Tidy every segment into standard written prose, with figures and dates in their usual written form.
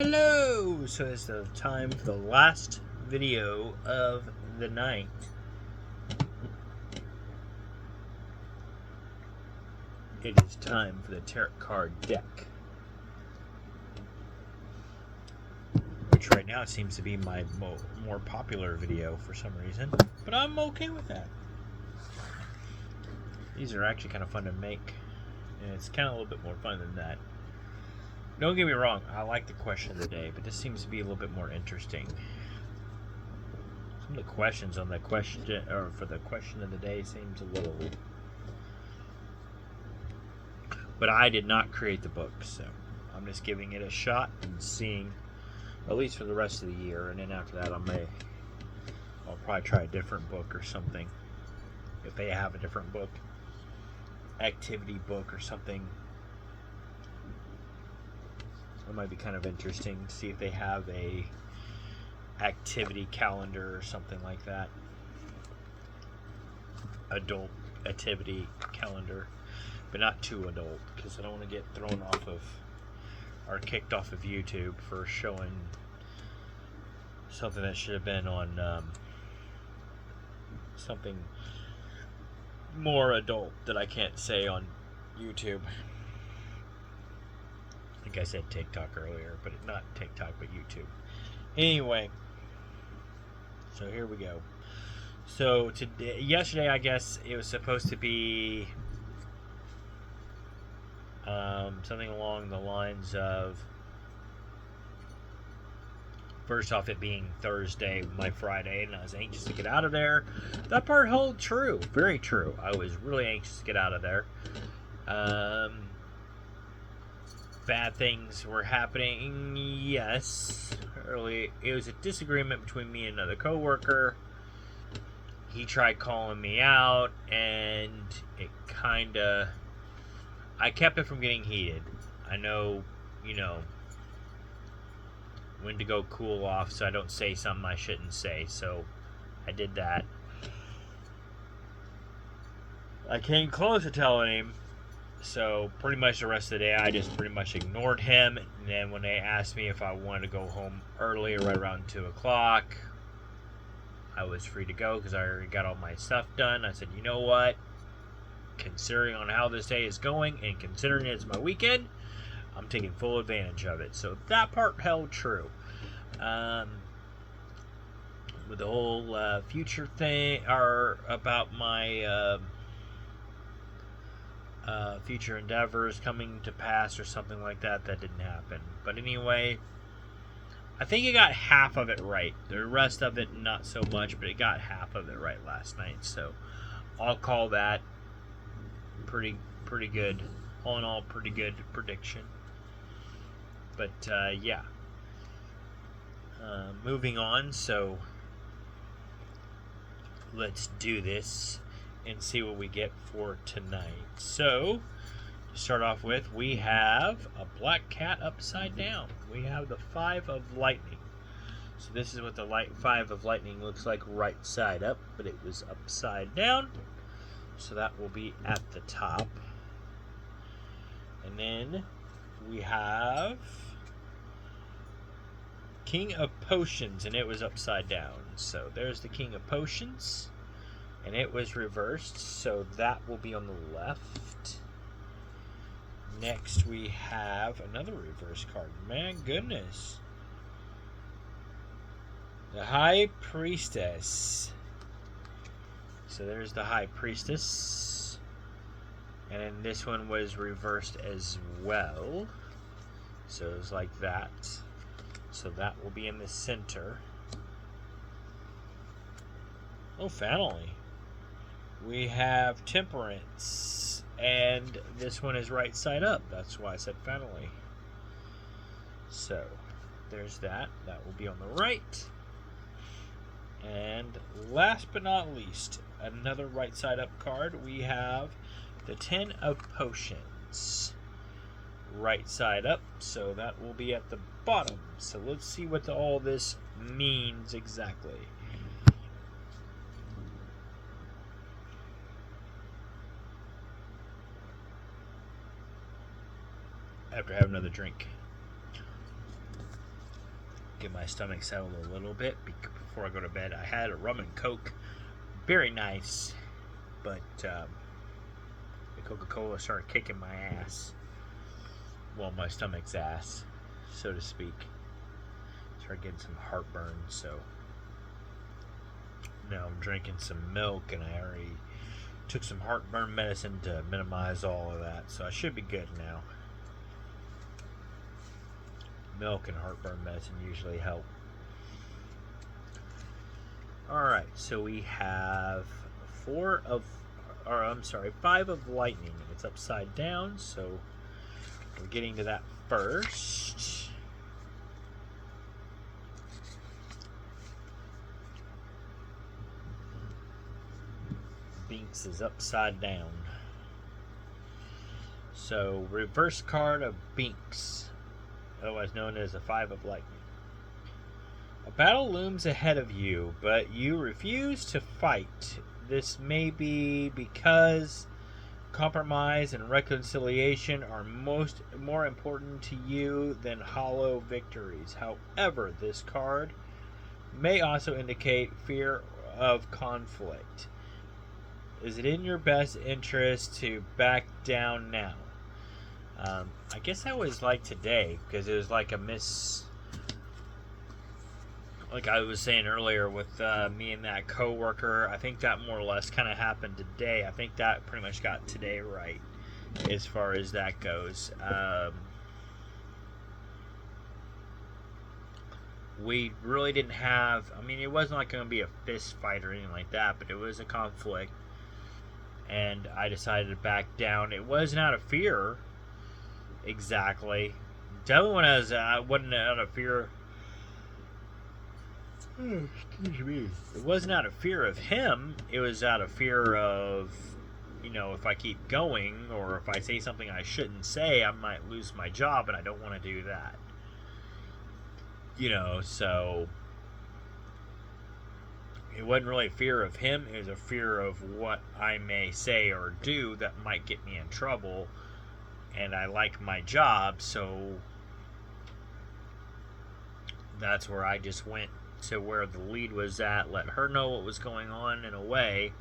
Hello! So it's the time for the last video of the night. It is time for the tarot card deck, which right now seems to be my more popular video for some reason, but I'm okay with that. These are actually kind of fun to make, and it's kind of a little bit more fun than that. Don't get me wrong, I like the question of the day, but this seems to be a little bit more interesting. Some of the questions on the question, or for the question of the day, seems a little. But I did not create the book, so I'm just giving it a shot and seeing, at least for the rest of the year, and then after that I'll probably try a different book or something. If they have a different book, activity book or something. It might be kind of interesting to see if they have a activity calendar or something like that. Adult activity calendar, but not too adult, because I don't want to get thrown off of or kicked off of YouTube for showing something that should have been on something more adult that I can't say on YouTube. I think I said TikTok earlier, but not TikTok, but YouTube. Anyway, so here we go. So yesterday, I guess it was supposed to be something along the lines of, first off, it being Thursday, my Friday, and I was anxious to get out of there. That part held true, very true. I was really anxious to get out of there. Bad things were happening, yes. Early, it was a disagreement between me and another coworker. He tried calling me out, and it I kept it from getting heated. I know, when to go cool off so I don't say something I shouldn't say, so I did that. I came close to telling him, so pretty much the rest of the day I just pretty much ignored him. And then when they asked me if I wanted to go home early, right around 2 o'clock, I was free to go because I already got all my stuff done. I said, you know what? Considering on how this day is going and considering it's my weekend, I'm taking full advantage of it. So that part held true. With the whole future thing, or about my future endeavors coming to pass or something like that, that didn't happen. But anyway, I think it got half of it right. The rest of it, not so much, but it got half of it right last night. So I'll call that pretty good. All in all, pretty good prediction. But yeah. Moving on. So let's do this and see what we get for tonight. So, to start off with, we have a black cat upside down. We have the 5 of lightning. So this is what the 5 of lightning looks like right side up, but it was upside down. So that will be at the top. And then we have King of Potions, and it was upside down. So there's the King of Potions. And it was reversed, so that will be on the left. Next we have another reverse card. Man, goodness. The High Priestess. So there's the High Priestess. And then this one was reversed as well. So it was like that. So that will be in the center. Oh, finally. We have Temperance, and this one is right side up. That's why I said finally. So, there's that. That will be on the right. And last but not least, another right side up card. We have the 10 of Potions. Right side up, so that will be at the bottom. So let's see what all this means exactly. After having another drink. get my stomach settled a little bit before I go to bed. I had a rum and coke, very nice, but the Coca-Cola started kicking my ass. Well, my stomach's ass, so to speak. Started getting some heartburn, so now I'm drinking some milk, and I already took some heartburn medicine to minimize all of that, so I should be good now. Milk and heartburn medicine usually help. Alright, so we have 5 of lightning. It's upside down, so we're getting to that first. Binks is upside down. So, reverse card of Binks, otherwise known as a 5 of lightning. A battle looms ahead of you, but you refuse to fight. This may be because compromise and reconciliation are more important to you than hollow victories. However, this card may also indicate fear of conflict. Is it in your best interest to back down now? I guess I was like today, because it was like a like I was saying earlier with me and that coworker. I think that more or less kind of happened today. I think that pretty much got today right as far as that goes. We really didn't have, I mean, it wasn't like going to be a fist fight or anything like that, but it was a conflict, and I decided to back down. It wasn't out of fear, exactly. Definitely wasn't out of fear. Excuse me. It wasn't out of fear of him. It was out of fear of, if I keep going, or if I say something I shouldn't say, I might lose my job, and I don't want to do that. So it wasn't really a fear of him. It was a fear of what I may say or do that might get me in trouble. And I like my job, so that's where I just went to where the lead was at, let her know what was going on in a way,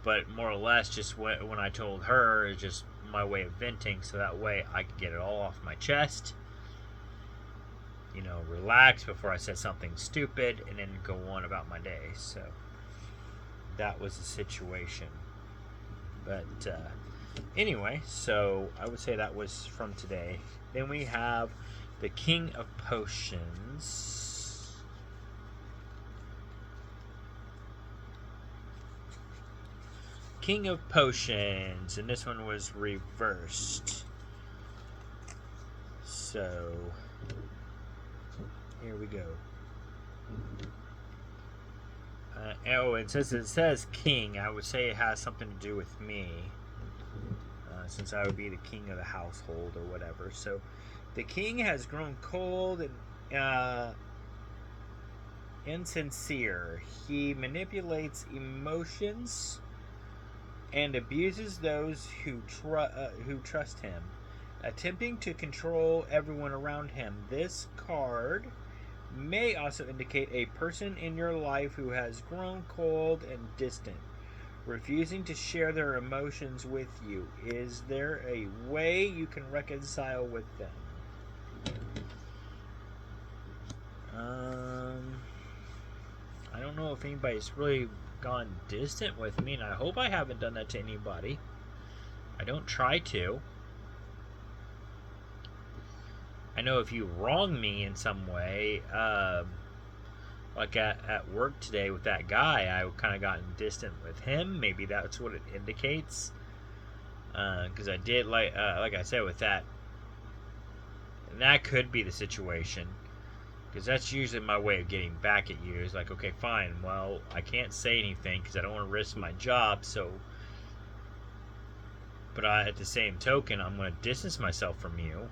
but more or less just when I told her, it's just my way of venting, so that way I could get it all off my chest, relax before I said something stupid, and then go on about my day. So that was the situation. But anyway, so I would say that was from today. Then we have the King of Potions. King of Potions, and this one was reversed. So here we go. It says king. I would say it has something to do with me, since I would be the king of the household or whatever. So the king has grown cold and insincere. He manipulates emotions and abuses those who trust him, attempting to control everyone around him. This card may also indicate a person in your life who has grown cold and distant, refusing to share their emotions with you. Is there a way you can reconcile with them? I don't know if anybody's really gone distant with me, and I hope I haven't done that to anybody. I don't try to. I know if you wrong me in some way, like at work today with that guy, I kind of gotten distant with him. Maybe that's what it indicates. Because I did, like I said, with that, and that could be the situation. Because that's usually my way of getting back at you. Is like, okay, fine. Well, I can't say anything because I don't want to risk my job. So, but at the same token, I'm going to distance myself from you.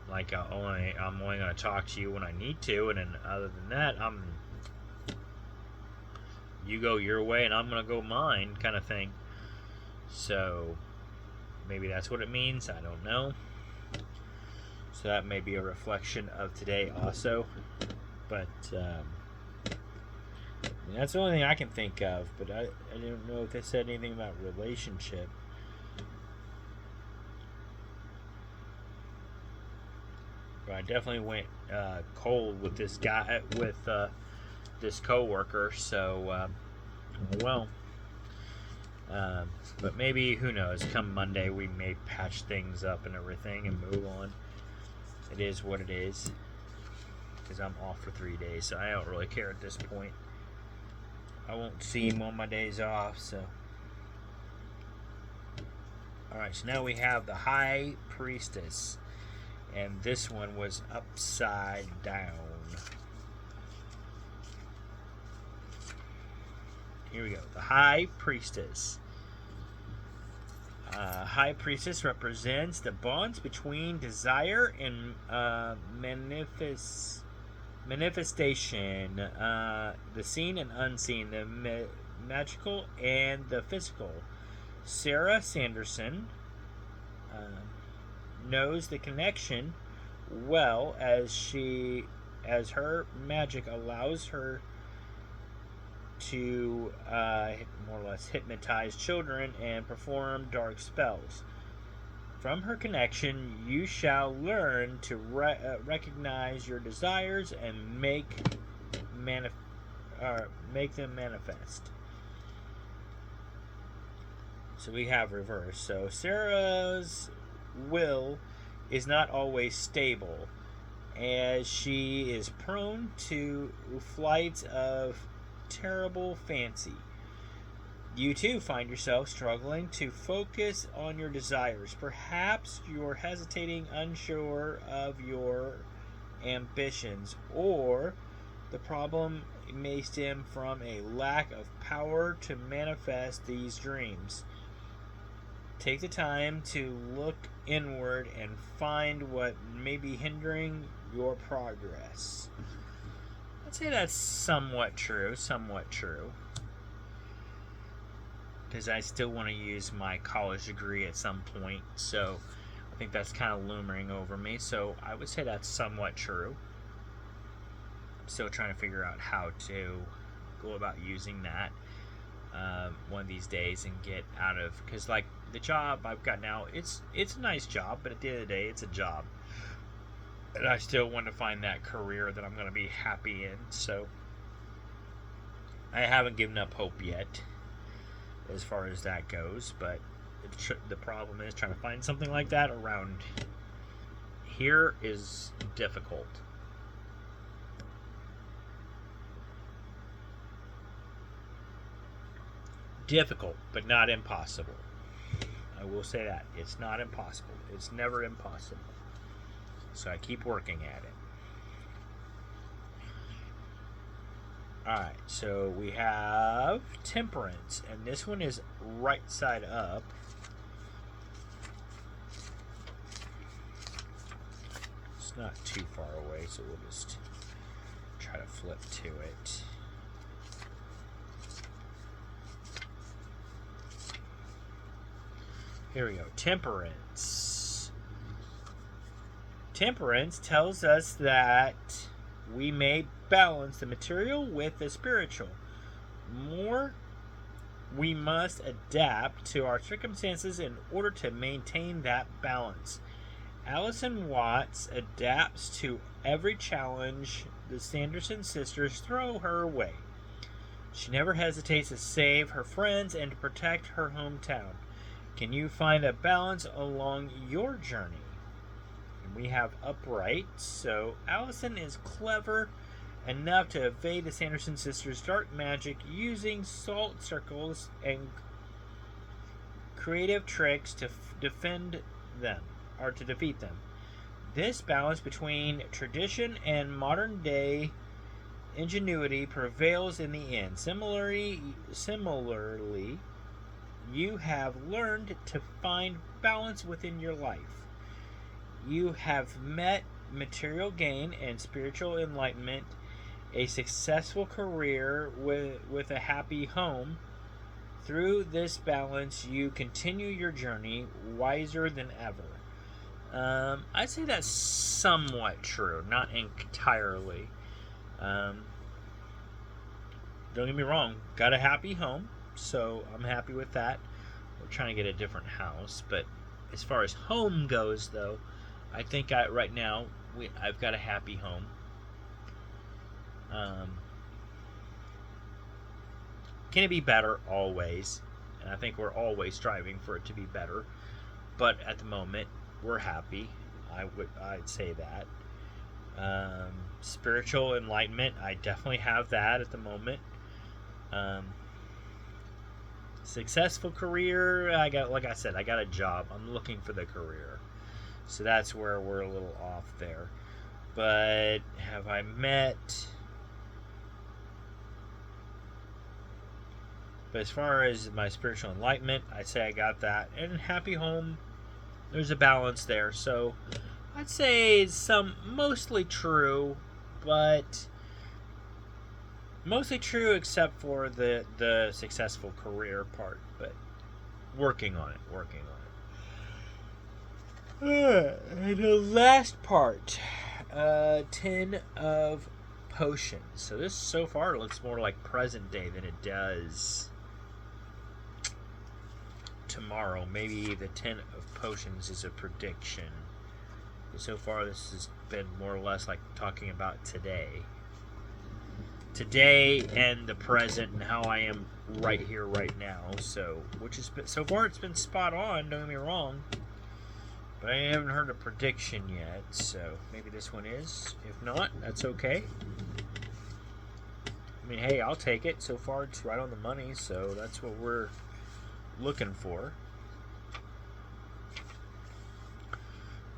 Like, I'm only going to talk to you when I need to, and then other than that, you go your way and I'm going to go mine, kind of thing. So maybe that's what it means. I don't know. So that may be a reflection of today also. But that's the only thing I can think of. But I don't know if they said anything about relationship. But I definitely went cold with this guy, with this coworker. So, well. But maybe, who knows, come Monday we may patch things up and everything and move on. It is what it is. Because I'm off for 3 days, so I don't really care at this point. I won't see him on my days off, so. Alright, so now we have the High Priestess. And this one was upside down. Here we go. The High Priestess. High Priestess represents the bonds between desire and manifestation, the seen and unseen, the magical and the physical. Sarah Sanderson knows the connection well, as her magic allows her to more or less hypnotize children and perform dark spells. From her connection, you shall learn to recognize your desires and make them manifest. So we have reverse. So Sarah's will is not always stable, as she is prone to flights of terrible fancy. You too find yourself struggling to focus on your desires. Perhaps you're hesitating, unsure of your ambitions, or the problem may stem from a lack of power to manifest these dreams. Take the time to look inward and find what may be hindering your progress. I'd say that's somewhat true. Because I still want to use my college degree at some point, so I think that's kind of looming over me. So I would say that's somewhat true. I'm still trying to figure out how to go about using that one of these days and get out of, because like the job I've got now, it's a nice job, but at the end of the day, it's a job. And I still want to find that career that I'm going to be happy in. So I haven't given up hope yet as far as that goes. But the problem is trying to find something like that around here is difficult. Difficult, but not impossible. I will say that. It's not impossible. It's never impossible. So I keep working at it. Alright, so we have Temperance, and this one is right side up. It's not too far away, so we'll just try to flip to it. Here we go. Temperance. Temperance tells us that we may balance the material with the spiritual. We must adapt to our circumstances in order to maintain that balance. Allison Watts adapts to every challenge the Sanderson sisters throw her way. She never hesitates to save her friends and to protect her hometown. Can you find a balance along your journey? And we have upright. So Allison is clever enough to evade the Sanderson sisters' dark magic using salt circles and creative tricks to defeat them. This balance between tradition and modern day ingenuity prevails in the end. Similarly, you have learned to find balance within your life. You have met material gain and spiritual enlightenment, a successful career with a happy home. Through this balance, you continue your journey wiser than ever. I'd say that's somewhat true, not entirely. Um, don't get me wrong, got a happy home, so I'm happy with that. We're trying to get a different house, but as far as home goes, though, I think right now I've got a happy home. Um, can it be better? Always, and I think we're always striving for it to be better. But at the moment, we're happy. I'd say that. Spiritual enlightenment, I definitely have that at the moment. Um, Successful career, like I said, I got a job. I'm looking for the career, so that's where we're a little off there. But have I met? But as far as my spiritual enlightenment, I'd say I got that. And happy home, there's a balance there. So I'd say some mostly true, but mostly true except for the successful career part. But working on it. And the last part, 10 of potions. So this so far looks more like present day than it does tomorrow. Maybe the 10 of potions is a prediction. So far this has been more or less like talking about today and the present and how I am right here right now. So which is, so far it's been spot on, don't get me wrong, but I haven't heard a prediction yet, so maybe this one is. If not, that's okay. I mean, hey, I'll take it. So far it's right on the money, so that's what we're looking for.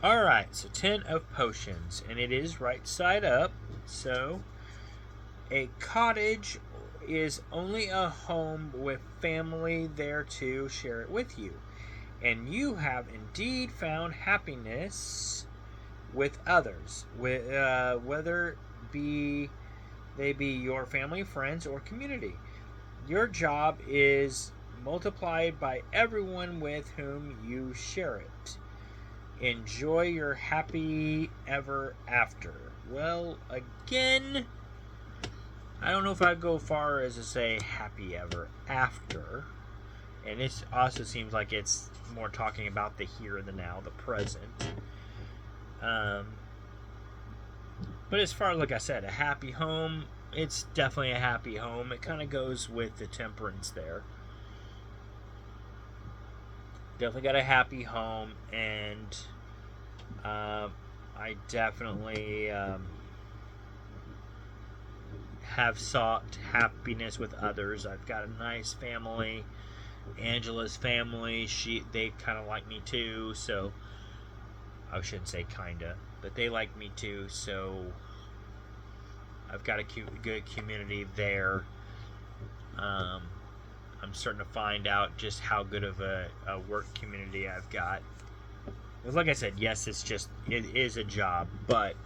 Alright, so 10 of potions, and it is right side up. So a cottage is only a home with family there to share it with you, and you have indeed found happiness with others, whether they be your family, friends, or community. Your job is multiplied by everyone with whom you share it. Enjoy your happy ever after. Well, again, I don't know if I'd go far as to say happy ever after. And this also seems like it's more talking about the here and the now, the present. But as far as, like I said, a happy home, it's definitely a happy home. It kind of goes with the temperance there. Definitely got a happy home, and I definitely have sought happiness with others. I've got a nice family. Angela's family, they kind of like me too, so I shouldn't say kinda, but they like me too, so I've got a good community there. I'm starting to find out just how good of a work community I've got. Because like I said, yes, it is a job, but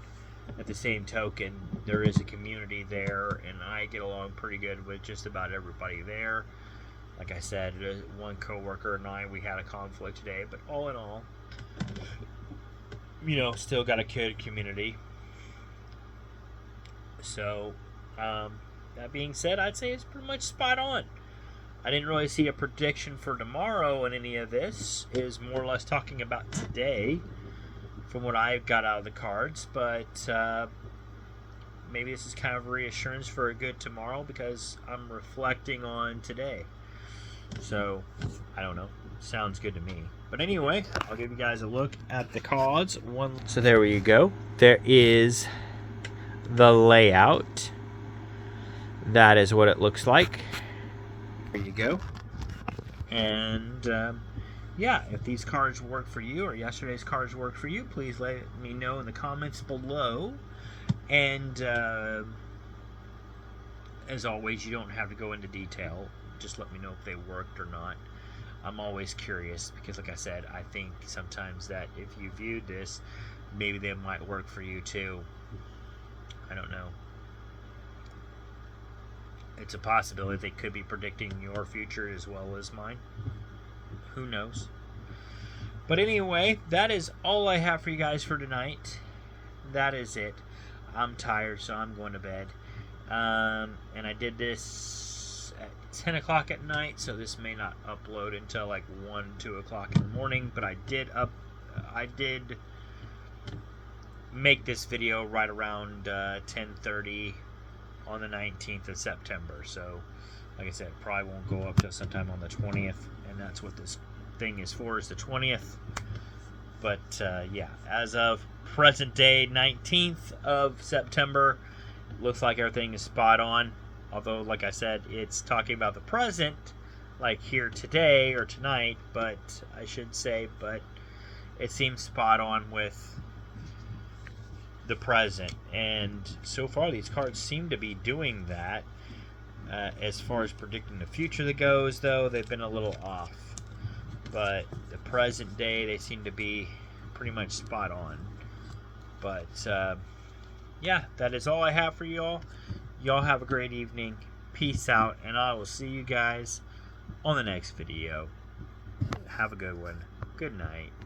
at the same token, there is a community there, and I get along pretty good with just about everybody there. Like I said, one coworker and we had a conflict today, but all in all, still got a good community. So, that being said, I'd say it's pretty much spot on. I didn't really see a prediction for tomorrow in any of this. It is more or less talking about today from what I got out of the cards, but maybe this is kind of reassurance for a good tomorrow because I'm reflecting on today. So, I don't know. Sounds good to me. But anyway, I'll give you guys a look at the cards. So there you go. There is the layout. That is what it looks like. There you go. And yeah, if these cards work for you or yesterday's cards work for you, please let me know in the comments below. And as always, you don't have to go into detail. Just let me know if they worked or not. I'm always curious because, like I said, I think sometimes that if you viewed this, maybe they might work for you too. I don't know. It's a possibility they could be predicting your future as well as mine. Who knows? But anyway, that is all I have for you guys for tonight. That is it. I'm tired, so I'm going to bed. And I did this at 10 o'clock at night, so this may not upload until like 1, 2 o'clock in the morning. But I did make this video right around 10:30 on the 19th of September. So, like I said, it probably won't go up till sometime on the 20th, and that's what this thing is for, is the 20th. But yeah, as of present day, 19th of September, looks like everything is spot on. Although, like I said, it's talking about the present, like here today or tonight, but I should say, but it seems spot on with the present. And so far, these cards seem to be doing that. As far as predicting the future that goes, though, they've been a little off. But the present day, they seem to be pretty much spot on. But yeah, that is all I have for y'all. Y'all have a great evening. Peace out, and I will see you guys on the next video. Have a good one. Good night.